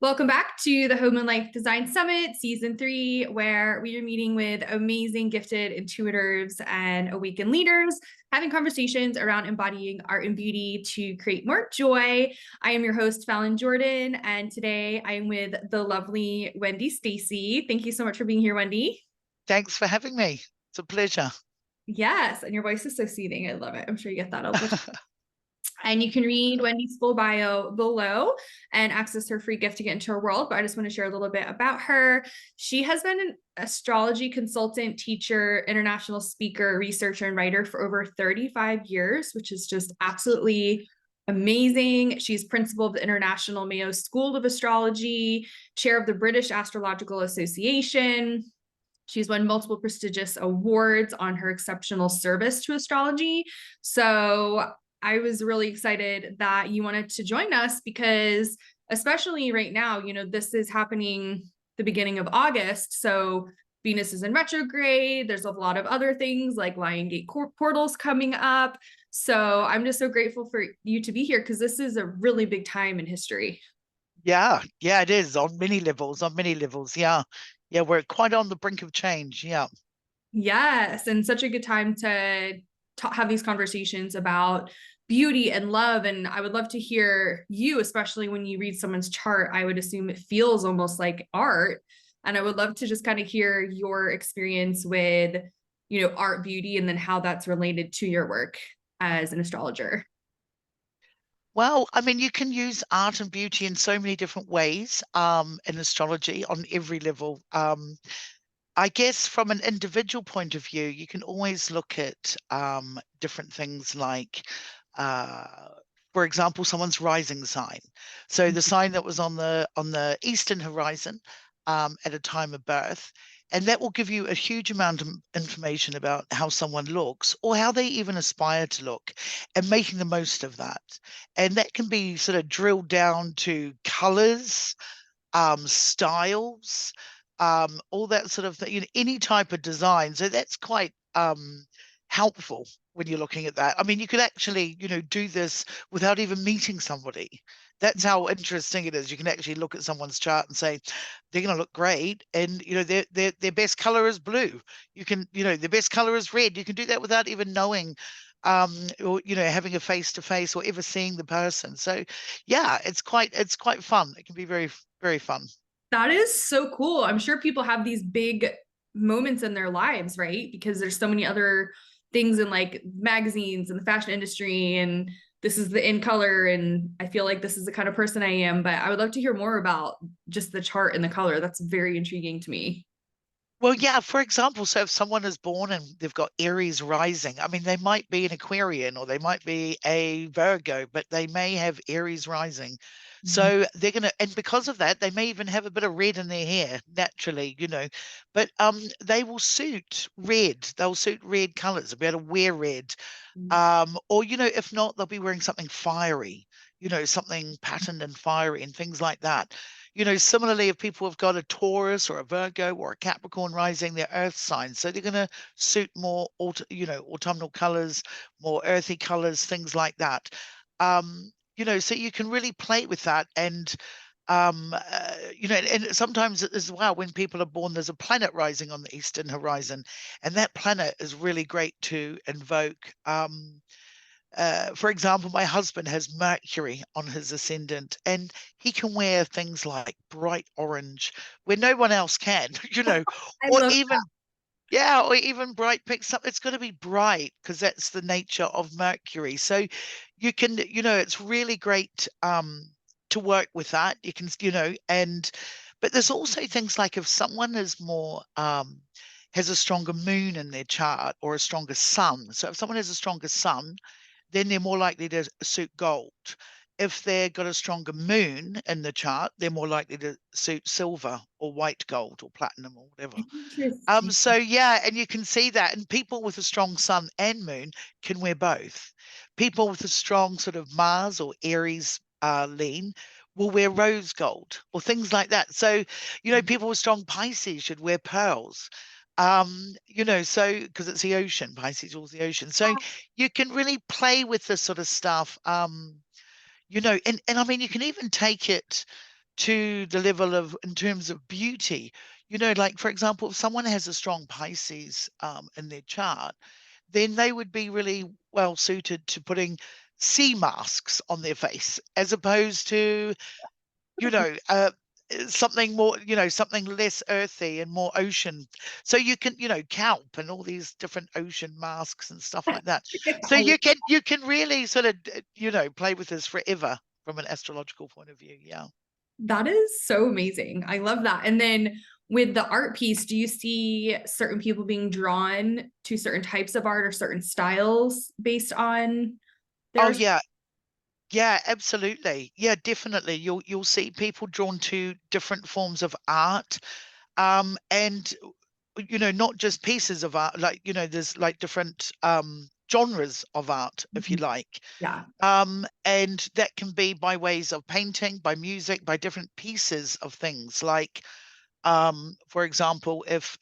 Welcome back to the Home and Life Design Summit, Season 3, where we are meeting with amazing, gifted intuitors and awakened leaders, having conversations around embodying art and beauty to create more joy. I am your host, Fallon Jordan, and today I am with the lovely Wendy Stacey. Thank you so much for being here, Wendy. Thanks for having me. It's a pleasure. Yes, and your voice is so soothing. I love it. I'm sure you get that all the time. And you can read Wendy's full bio below and access her free gift to get into her world. But I just want to share a little bit about her. She has been an astrology consultant, teacher, international speaker, researcher, and writer for over 35 years, which is just absolutely amazing. She's principal of the International Mayo School of Astrology, chair of the British Astrological Association. She's won multiple prestigious awards on her exceptional service to astrology. So I was really excited that you wanted to join us because, especially right now, this is happening the beginning of August. So Venus is in retrograde. There's a lot of other things like Lion Gate portals coming up. So I'm just so grateful for you to be here because this is a really big time in history. Yeah, it is on many levels, Yeah. Yeah, we're quite on the brink of change. Yeah. Yes, and such a good time to have these conversations about beauty and love. And I would love to hear you, especially when you read someone's chart. I would assume it feels almost like art. And I would love to just kind of hear your experience with, art, beauty, and then how that's related to your work as an astrologer. Well, I mean, you can use art and beauty in so many different ways, in astrology on every level. I guess from an individual point of view, you can always look at different things like for example, someone's rising sign. So the sign that was on the eastern horizon at a time of birth, and that will give you a huge amount of information about how someone looks or how they even aspire to look, and making the most of that. And that can be sort of drilled down to colors, styles, all that sort of thing, any type of design. So that's quite helpful when you're looking at that. I mean, you could actually, do this without even meeting somebody. That's how interesting it is. You can actually look at someone's chart and say, they're going to look great. And, their best color is blue. You can, their best color is red. You can do that without even knowing or having a face to face or ever seeing the person. So yeah, it's quite fun. It can be very, very fun. That is so cool. I'm sure people have these big moments in their lives, right? Because there's so many other things in like magazines and the fashion industry, and this is the in color. And I feel like this is the kind of person I am, but I would love to hear more about just the chart and the color. That's very intriguing to me. Well, yeah, for example, so if someone is born and they've got Aries rising, I mean, they might be an Aquarian or they might be a Virgo, but they may have Aries rising. Mhm. So they're going to, and because of that, they may even have a bit of red in their hair naturally, but they will suit red. They'll suit red colors. They'll be able to wear red. Or, if not, they'll be wearing something fiery, something patterned and fiery and things like that. Similarly, if people have got a Taurus or a Virgo or a Capricorn rising, they're earth signs. So they're going to suit more, autumnal colors, more earthy colors, things like that. So you can really play with that. And and sometimes as well, when people are born, there's a planet rising on the eastern horizon, and that planet is really great to invoke. For example, my husband has Mercury on his ascendant, and he can wear things like bright orange where no one else can, I or love even, yeah, or even bright pink. It's got to be bright because that's the nature of Mercury. So you can, it's really great to work with that. You can, but there's also things like if someone is more has a stronger moon in their chart or a stronger sun. So if someone has a stronger sun, then they're more likely to suit gold. If they've got a stronger moon in the chart, they're more likely to suit silver or white gold or platinum or whatever. Interesting. So yeah, and you can see that, and people with a strong sun and moon can wear both. People with a strong sort of Mars or Aries lean will wear rose gold or things like that. So, people with strong Pisces should wear pearls. So because it's the ocean, Pisces rules the ocean. So you can really play with this sort of stuff. And I mean, you can even take it to the level of, in terms of beauty, like for example, if someone has a strong Pisces in their chart, then they would be really well suited to putting sea masks on their face, as opposed to, you know, uh, something more, something less earthy and more ocean. So you can, kelp and all these different ocean masks and stuff like that. So I you can really sort of, play with this forever from an astrological point of view. Yeah. That is so amazing. I love that. And then with the art piece, do you see certain people being drawn to certain types of art or certain styles based on Oh their yeah. Yeah, absolutely. Yeah, definitely. You'll see people drawn to different forms of art. And not just pieces of art, like, there's like different genres of art, if you like. yeah. And that can be by ways of painting, by music, by different pieces of things. Like, for example, if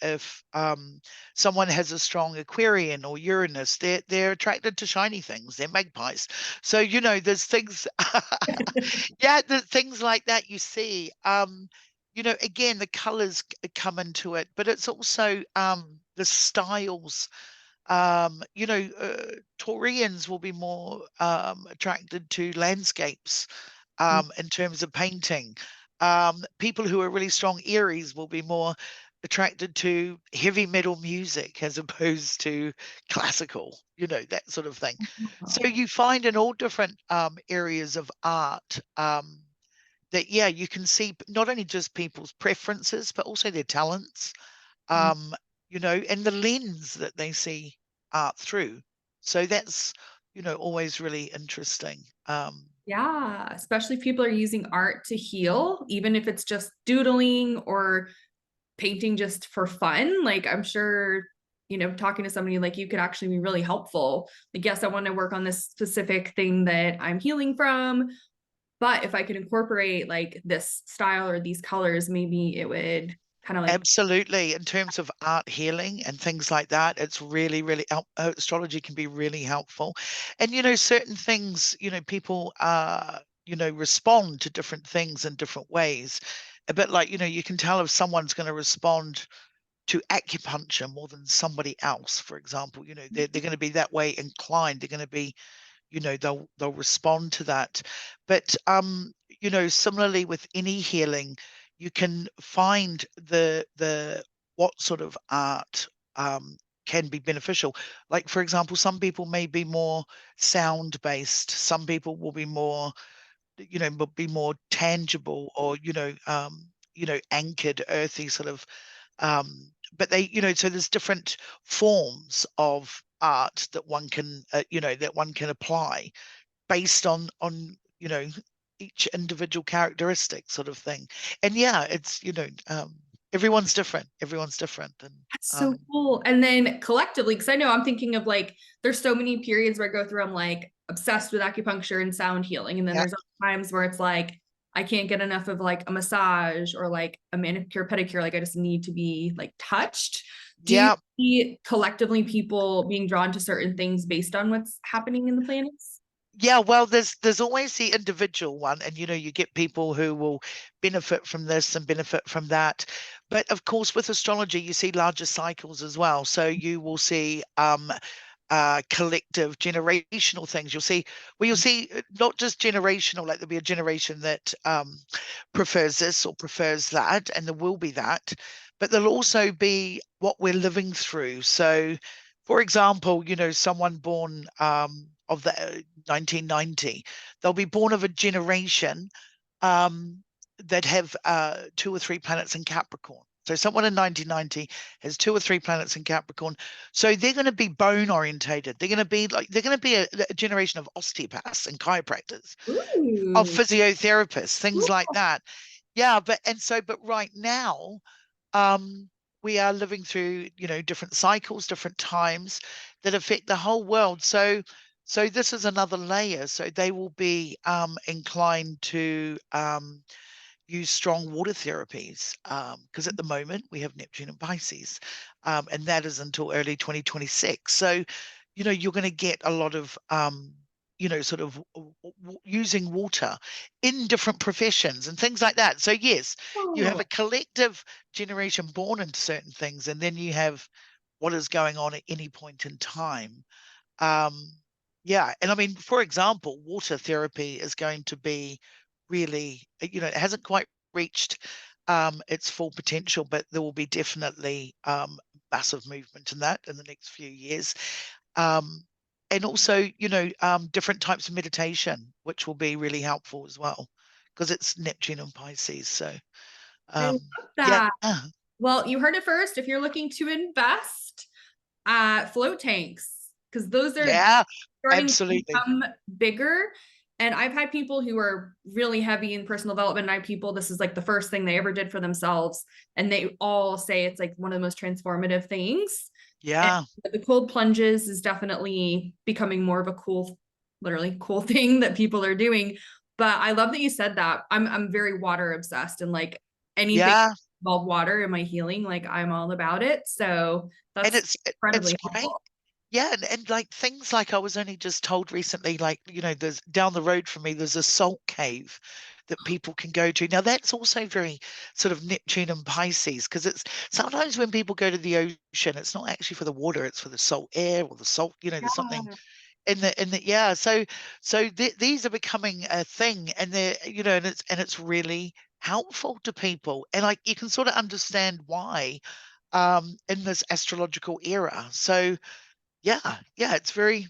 someone has a strong Aquarian or Uranus, they're attracted to shiny things. They're magpies. So, there's things, yeah, the things like that you see. Again, the colors come into it, but it's also the styles. Taurians will be more attracted to landscapes in terms of painting. People who are really strong Aries will be more attracted to heavy metal music as opposed to classical, that sort of thing. So you find in all different areas of art that, yeah, you can see not only just people's preferences, but also their talents, um, and the lens that they see art through. So that's, always really interesting. Yeah, especially if people are using art to heal, even if it's just doodling or painting just for fun. Like I'm sure, talking to somebody like you could actually be really helpful. Like, yes, I want to work on this specific thing that I'm healing from, but if I could incorporate like this style or these colors, maybe it would kind of like, Absolutely. In terms of art healing and things like that, it's really, really, astrology can be really helpful. And, certain things, people, respond to different things in different ways. A bit like, you can tell if someone's going to respond to acupuncture more than somebody else, for example. They're going to be that way inclined. They're going to be, they'll respond to that. But similarly with any healing, you can find the what sort of art can be beneficial. Like, for example, some people may be more sound based, some people will be more, be more tangible, or anchored, earthy sort of, but they, so there's different forms of art that one can, that one can apply based on, each individual characteristic sort of thing. And yeah, it's, everyone's different. And that's so um, cool. And then collectively, because I know I'm thinking of like, there's so many periods where I go through, I'm like obsessed with acupuncture and sound healing. And then yeah, there's other times where it's like, I can't get enough of like a massage or like a manicure, pedicure. Like I just need to be like touched. Do you yeah. see collectively people being drawn to certain things based on what's happening in the planets? Yeah, well, there's always the individual one, and you get people who will benefit from this and benefit from that. But of course, with astrology, you see larger cycles as well. So you will see collective generational things. You'll see not just generational, like there'll be a generation that prefers this or prefers that, and there will be that, but there'll also be what we're living through. So, for example, someone born of the 1990, they'll be born of a generation um, that have 2 or 3 planets in Capricorn. So someone in 1990 has 2 or 3 planets in Capricorn. So they're going to be bone orientated. They're going to be a generation of osteopaths and chiropractors, of Ooh. physiotherapists, things like that. Yeah, but right now, um, we are living through, different cycles, different times that affect the whole world. So this is another layer. So they will be inclined to use strong water therapies, because at the moment we have Neptune and Pisces, and that is until early 2026. So, you're going to get a lot of sort of using water in different professions and things like that. So yes, you have Oh, a collective generation born into certain things, and then you have what is going on at any point in time. Um, yeah, and I mean, for example, water therapy is going to be really, it hasn't quite reached its full potential, but there will be definitely massive movement in that in the next few years. Um, and also, different types of meditation, which will be really helpful as well, because it's Neptune and Pisces. So, I love yeah, that. Well, you heard it first. If you're looking to invest, float tanks, because those are yeah, starting to absolutely. become bigger. And I've had people who are really heavy in personal development. And I have people, this is like the first thing they ever did for themselves. And they all say it's like one of the most transformative things. And Yeah, the cold plunges is definitely becoming more of a cool, literally cool thing that people are doing. But I love that you said that. I'm very water obsessed, and like anything yeah. involved water in my healing, like I'm all about it. So And that's it's incredibly great. helpful. Yeah, and like things like I was only just told recently, like, there's down the road from me, there's a salt cave that people can go to. Now that's also very sort of Neptune and Pisces, because it's sometimes when people go to the ocean, it's not actually for the water, it's for the salt air or the salt, there's something Yeah. in the yeah. So these are becoming a thing, and they're, and it's really helpful to people. And like you can sort of understand why in this astrological era. So yeah, it's very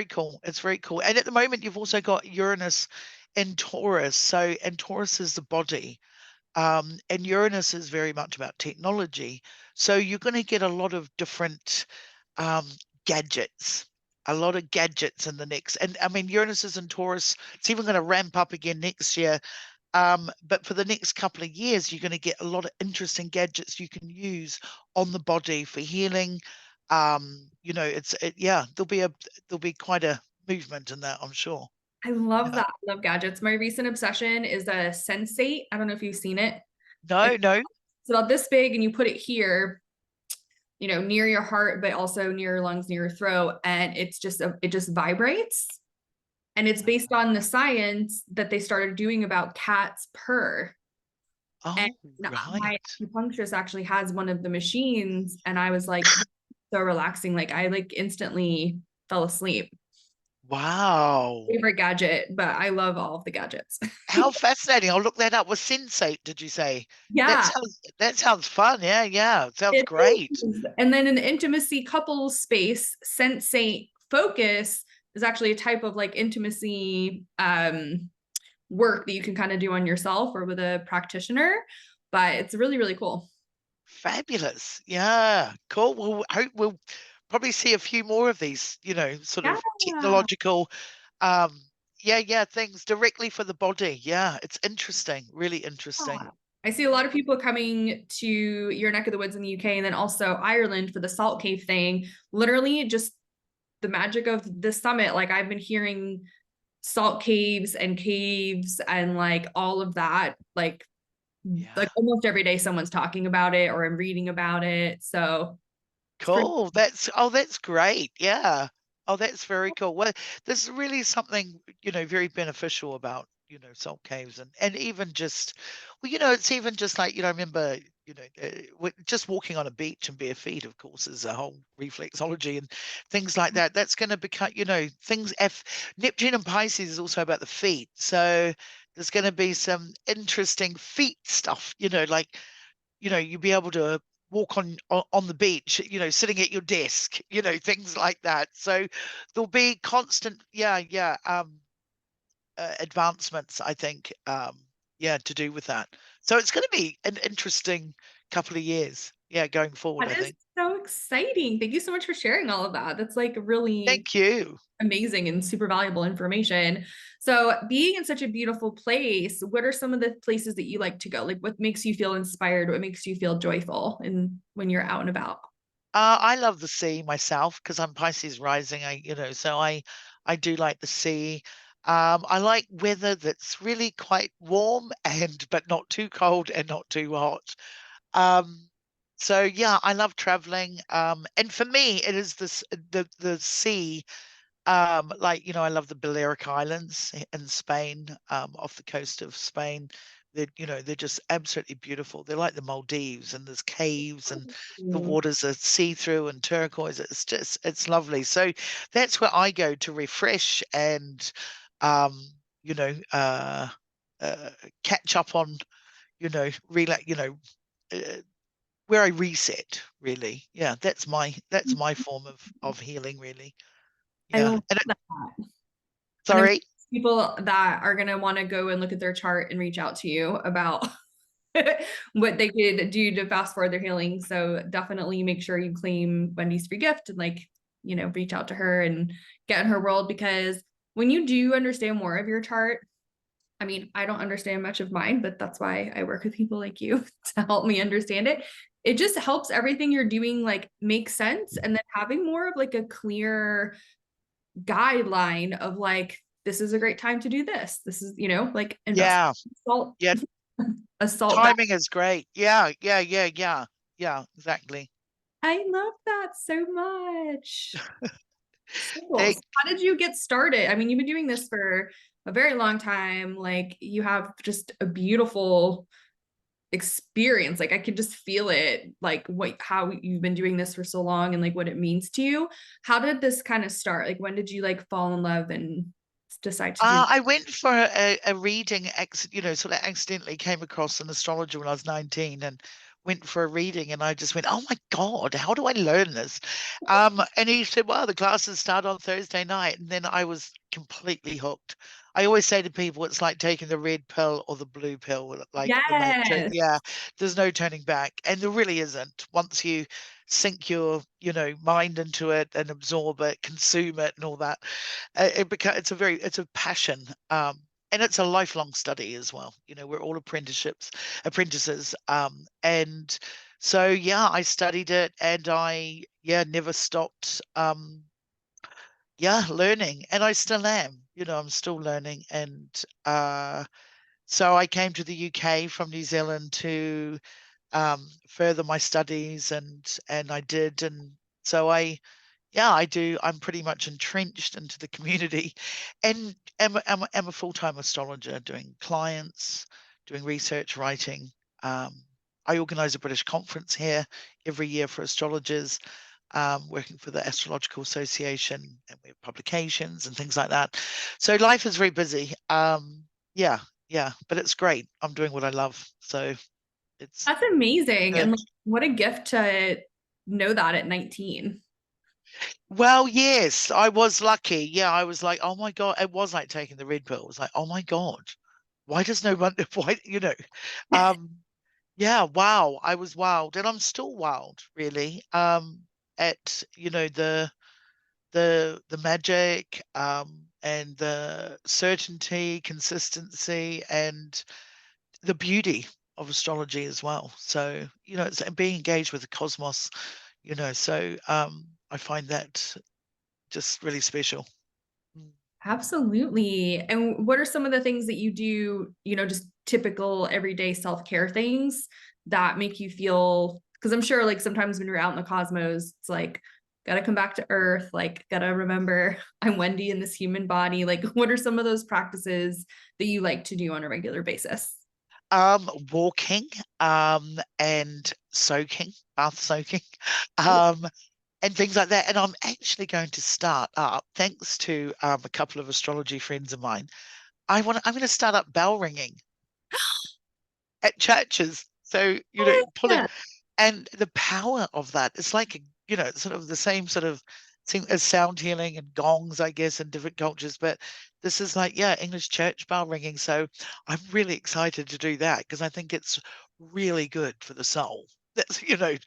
cool. It's very cool. And at the moment, you've also got Uranus in Taurus. And Taurus is the body. And Uranus is very much about technology. So you're going to get a lot of different um, gadgets, a lot of gadgets in the next. And I mean, Uranus is in Taurus. It's even going to ramp up again next year. But for the next couple of years, you're going to get a lot of interesting gadgets you can use on the body for healing. Yeah, there'll be quite a movement in that, I'm sure. I love Yeah. that. I love gadgets. My recent obsession is a sensate. I don't know if you've seen it. No, no. It's about this big, and you put it here, near your heart, but also near your lungs, near your throat. And it just vibrates. And it's based on the science that they started doing about cats purr. And Oh, my right. acupuncturist actually has one of the machines, and I was like, so relaxing. Like I like instantly fell asleep. Wow. Favorite gadget, but I love all of the gadgets. How fascinating. I'll look that up. Was Sensate, did you say? That Yeah, sounds fun. Yeah, yeah. Sounds it great. is. And then in the intimacy couples space, sensate focus is actually a type of like intimacy work that you can kind of do on yourself or with a practitioner. But it's really, really cool. Fabulous. Yeah. Cool. Well, I hope we'll probably see a few more of these, sort Yeah. of technological, um, yeah, things directly for the body. Yeah, it's interesting, really interesting. I see a lot of people coming to your neck of the woods in the UK and then also Ireland for the salt cave thing. Literally, just the magic of the summit. Like, I've been hearing salt caves and like all of that. Like Yeah. almost every day, someone's talking about it or I'm reading about it. So it's pretty. Cool. That's great. Yeah. Oh, that's very cool. Well, there's really something, very beneficial about, salt caves and even just, well, it's even just like, I remember, just walking on a beach and bare feet, of course, is a whole reflexology and things like that. That's going to become, things Neptune and Pisces is also about the feet. So there's going to be some interesting feet stuff, like you'll be able to walk on the beach, sitting at your desk, things like that. So there'll be constant, yeah, advancements, I think, yeah, to do with that. So it's going to be an interesting couple of years, yeah, going forward, I That is think. so exciting. Thank you so much for sharing all of that. That's like really Thank you. amazing and super valuable information. So, being in such a beautiful place, what are some of the places that you like to go? Like, what makes you feel inspired? What makes you feel joyful and when you're out and about? I love the sea myself because I'm Pisces rising. So I do like the sea. I like weather that's really quite warm and but not too cold and not too hot. Um, so yeah, I love traveling. And for me, it is the sea Like, I love the Balearic Islands in Spain, off the coast of Spain. They're just absolutely beautiful. They're like the Maldives, and there's caves, and the Ooh. waters are see-through and turquoise. It's lovely. So that's where I go to refresh and, um, you know, uh, uh, catch up on, relax, uh, where I reset, really. Yeah, that's my form of healing, really. I Yeah. love And that. And I'm sorry. people that are going to want to go and look at their chart and reach out to you about what they could do to fast forward their healing. So definitely make sure you claim Wendy's free gift and reach out to her and get in her world, because when you do understand more of your chart, I mean, I don't understand much of mine, but that's why I work with people like you to help me understand it. It just helps everything you're doing make sense. And then having more of a clear guideline of this is a great time to do this. This is, invest Yeah. salt, Yeah. assault that. Timing is great. Yeah. Yeah. Yeah. Yeah. Yeah. Exactly. I love that so much. So cool. So Thank. how did you get started? I mean, you've been doing this for a very long time. You have just a beautiful experience. I could just feel it, how you've been doing this for so long and what it means to you. How did this kind of start? When did you fall in love and decide to do I went for a reading, sort of accidentally came across an astrologer when I was 19 and went for a reading, and I just went, oh my God, how do I learn this? And he said, well, the classes start on Thursday night. And then I was completely hooked. I always say to people, it's like taking the red pill or the blue pill. Yes. Yeah, there's no turning back. And there really isn't. Once you sink your, mind into it and absorb it, consume it and all that, it's a passion, and it's a lifelong study as well. We're all apprentices, and so yeah, I studied it, and I never stopped, learning, and I still am. I'm still learning, and so I came to the UK from New Zealand to further my studies, and I did, and so I do. I'm pretty much entrenched into the community, and am a full-time astrologer, doing clients, doing research, writing. I organise a British conference here every year for astrologers, working for the Astrological Association, and we have publications and things like that. So life is very busy. Yeah, yeah, but it's great. I'm doing what I love, so it's That's amazing. good. And what a gift to know that at 19. Well, yes, I was lucky. Yeah, I was like, oh my God, it was like taking the red pill. It was like, oh my God, why does no one, why, um, yeah, wow, I was wild, and I'm still wild, really, at, the magic, and the certainty, consistency, and the beauty of astrology as well. So, it's being engaged with the cosmos, so, I find that just really special. Mm. Absolutely. And what are some of the things that you do, just typical everyday self-care things that make you feel, because I'm sure sometimes when you're out in the cosmos, it's gotta come back to earth, gotta remember I'm Wendy in this human body. What are some of those practices that you like to do on a regular basis? Walking, and bath soaking, Ooh. um, and things like that. And I'm actually going to start up, thanks to a couple of astrology friends of mine. I'm going to start up bell ringing at churches. So, pulling, Yeah. and the power of that, it's like, sort of the same sort of thing as sound healing and gongs, I guess, in different cultures. But this is like, yeah, English church bell ringing. So I'm really excited to do that, because I think it's really good for the soul. That's, for Yeah.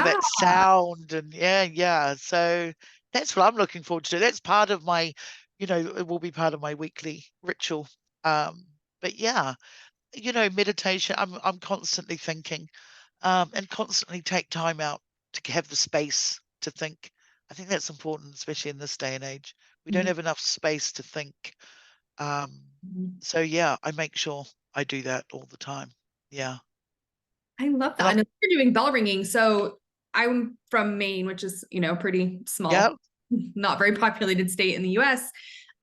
that sound, and yeah, yeah. So that's what I'm looking forward to. That's part of my, it will be part of my weekly ritual. But yeah, meditation, I'm constantly thinking, and constantly take time out to have the space to think. I think that's important, especially in this day and age. We don't have enough space to think. Um, Mhm. so yeah, I make sure I do that all the time. Yeah. I love that. Um, And you're doing bell ringing. So I'm from Maine, which is, pretty yeah. small. not very populated state in the US.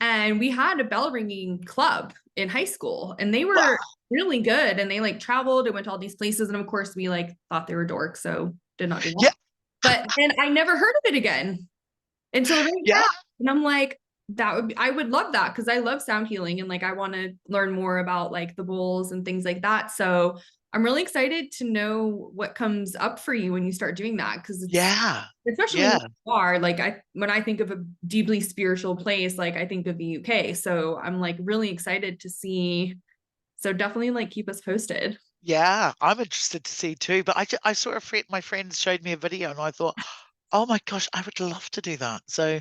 And we had a bell ringing club in high school, and they Wow. were really good. And they like traveled and went to all these places. And of course, we like thought they were dorks, so did not do that. Yeah. But then I never heard of it again until right Yeah. now. And I'm like, I would love that because I love sound healing and like I want to learn more about like the bowls and things like that. So I'm really excited to know what comes up for you when you start doing that, because it's Yeah. especially Yeah. when you are like, when I think of a deeply spiritual place, like I think of the UK. So I'm like really excited to see. So definitely like keep us posted. Yeah. I'm interested to see too. But I saw a friend, my friends showed me a video and I thought, oh my gosh, I would love to do that. So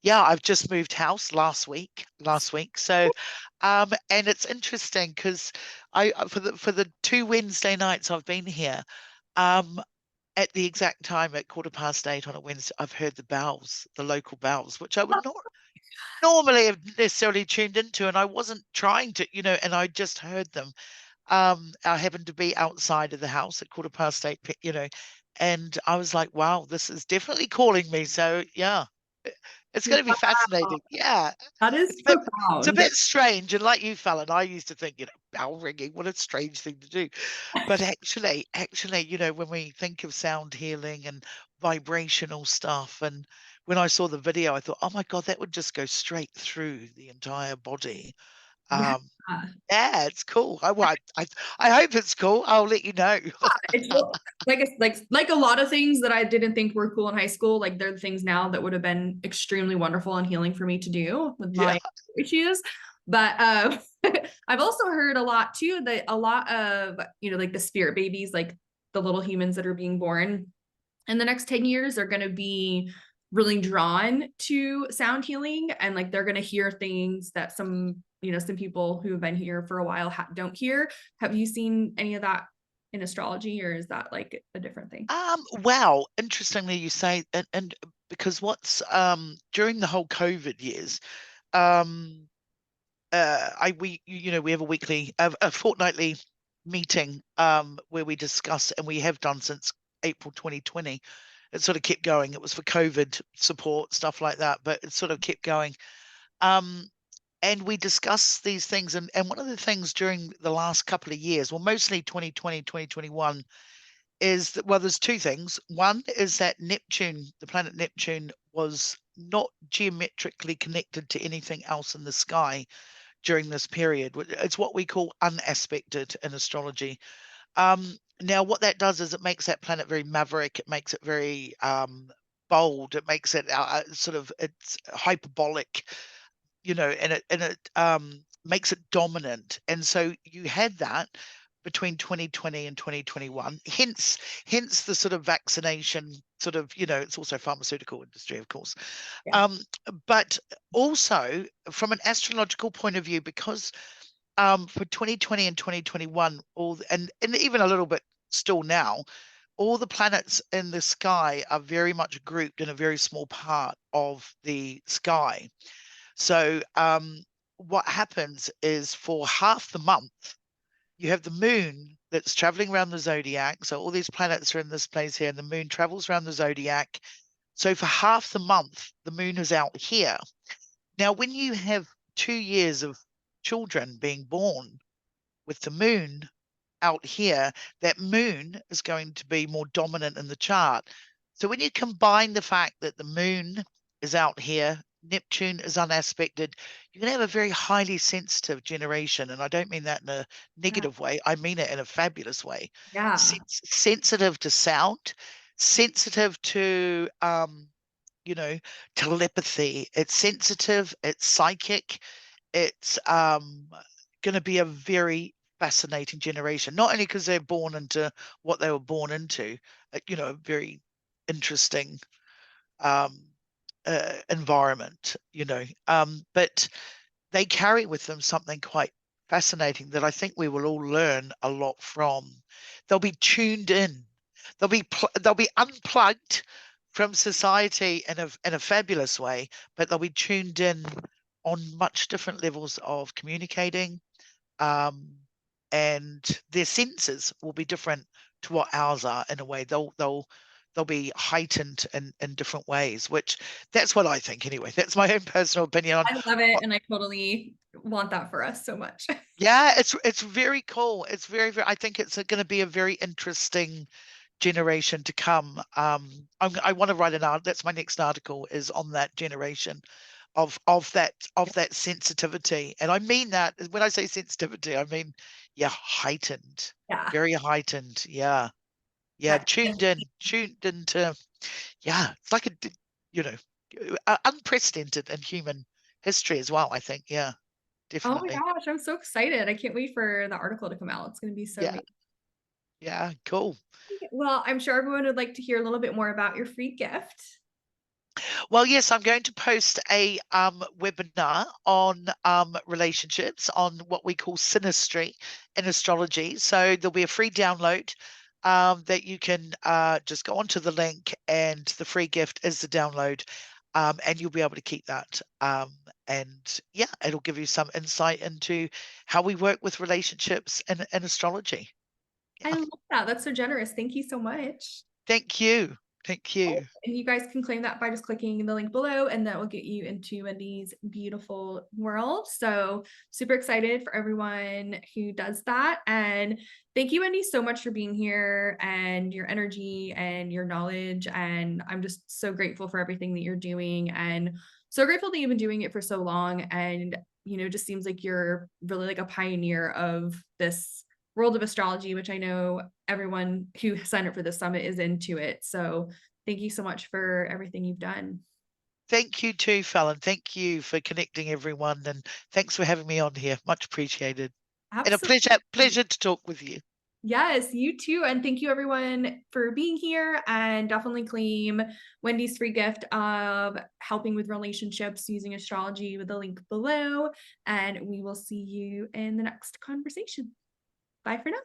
yeah, I've just moved house last week. So and it's interesting because for the 2 Wednesday nights I've been here, um at the exact time at 8:15 on a Wednesday, I've heard the bells, the local bells, which I would not normally have necessarily tuned into, and I wasn't trying to, and I just heard them. I happened to be outside of the house at 8:15, and I was like, wow, this is definitely calling me. So yeah, it's going to be Wow, fascinating. Yeah. that It's is a bit, it's a profound. bit strange. And like you, Fallon, I used to think, bell ringing, what a strange thing to do. But actually, when we think of sound healing and vibrational stuff, and when I saw the video, I thought, oh my God, that would just go straight through the entire body. Yeah. Um, yeah, it's cool. I hope it's cool. I'll let you know. It's like it's like a lot of things that I didn't think were cool in high school. Like they're the things now that would have been extremely wonderful and healing for me to do with Yeah. my issues. But I've also heard a lot too that a lot of like the spirit babies, like the little humans that are being born in the next 10 years are going to be really drawn to sound healing, and like they're going to hear things that some people who have been here for a while don't hear. Have you seen any of that in astrology, or is that like a different thing? Wow. Interestingly, you say, and because what's during the whole COVID years, um, we have a fortnightly meeting where we discuss, and we have done since April 2020. It sort of kept going. It was for COVID support, stuff like that, but it sort of kept going. Um, and we discuss these things, and one of the things during the last couple of years, well, mostly 2020, 2021, is that, well, there's two things. One is that Neptune, the planet Neptune, was not geometrically connected to anything else in the sky during this period. It's what we call unaspected in astrology. Now, what that does is it makes that planet very maverick. It makes it very bold. It makes it it's hyperbolic, and it makes it dominant. And so you had that between 2020 and 2021. Hence the sort of vaccination sort of, it's also pharmaceutical industry, of course. Yeah. Um, but also from an astrological point of view, because for 2020 and 2021, and even a little bit still now, all the planets in the sky are very much grouped in a very small part of the sky. So what happens is for half the month, you have the moon that's traveling around the zodiac. So all these planets are in this place here, and the moon travels around the zodiac. So for half the month, the moon is out here. Now, when you have 2 years of children being born with the moon out here, that moon is going to be more dominant in the chart. So when you combine the fact that the moon is out here, Neptune is unaspected, you're going to have a very highly sensitive generation. And I don't mean that in a Yeah. negative way. I mean it in a fabulous way. Yeah. Sensitive to sound, sensitive to, telepathy. It's sensitive, it's psychic, it's going to be a very fascinating generation, not only because they're born into what they were born into, a very interesting um, environment, but they carry with them something quite fascinating that I think we will all learn a lot from. They'll be tuned in. They'll be unplugged from society in a fabulous way, but they'll be tuned in on much different levels of communicating, and their senses will be different to what ours are in a way. They'll they'll be heightened in different ways, which that's what I think anyway. That's my own personal opinion on. I love it, and I totally want that for us so much. Yeah, it's very cool. It's very I think it's going to be a very interesting generation to come. I want to write an art. That's my next article, is on that generation of that sensitivity. And I mean that when I say sensitivity, I mean, yeah, heightened, Yeah. very heightened. Yeah. Yeah, That tuned into, yeah, it's like you know, unprecedented in human history as well, I think. Yeah, Oh my definitely. gosh, I'm so excited. I can't wait for the article to come out. It's gonna be so Yeah, amazing. yeah, cool. Well, I'm sure everyone would like to hear a little bit more about your free gift. Well, yes, I'm going to post a webinar on relationships, on what we call synastry in astrology. So there'll be a free download that you can just go onto the link, and the free gift is the download, and you'll be able to keep that. And yeah, it'll give you some insight into how we work with relationships in astrology. I Yeah, love that. That's so generous. Thank you so much. thank you. Thank you. And you guys can claim that by just clicking the link below, and that will get you into Wendy's beautiful world. So super excited for everyone who does that. And thank you, Wendy, so much for being here and your energy and your knowledge. And I'm just so grateful for everything that you're doing, and so grateful that you've been doing it for so long. And, just seems like you're really like a pioneer of this world of astrology, which I know everyone who signed up for the summit is into it. So thank you so much for everything you've done. Thank you too, Fallon. Thank you for connecting everyone, and thanks for having me on here. Much appreciated. And a Absolutely. pleasure to talk with you. Yes, you too. And thank you everyone for being here, and definitely claim Wendy's free gift of helping with relationships using astrology with the link below. And we will see you in the next conversation. Bye for now.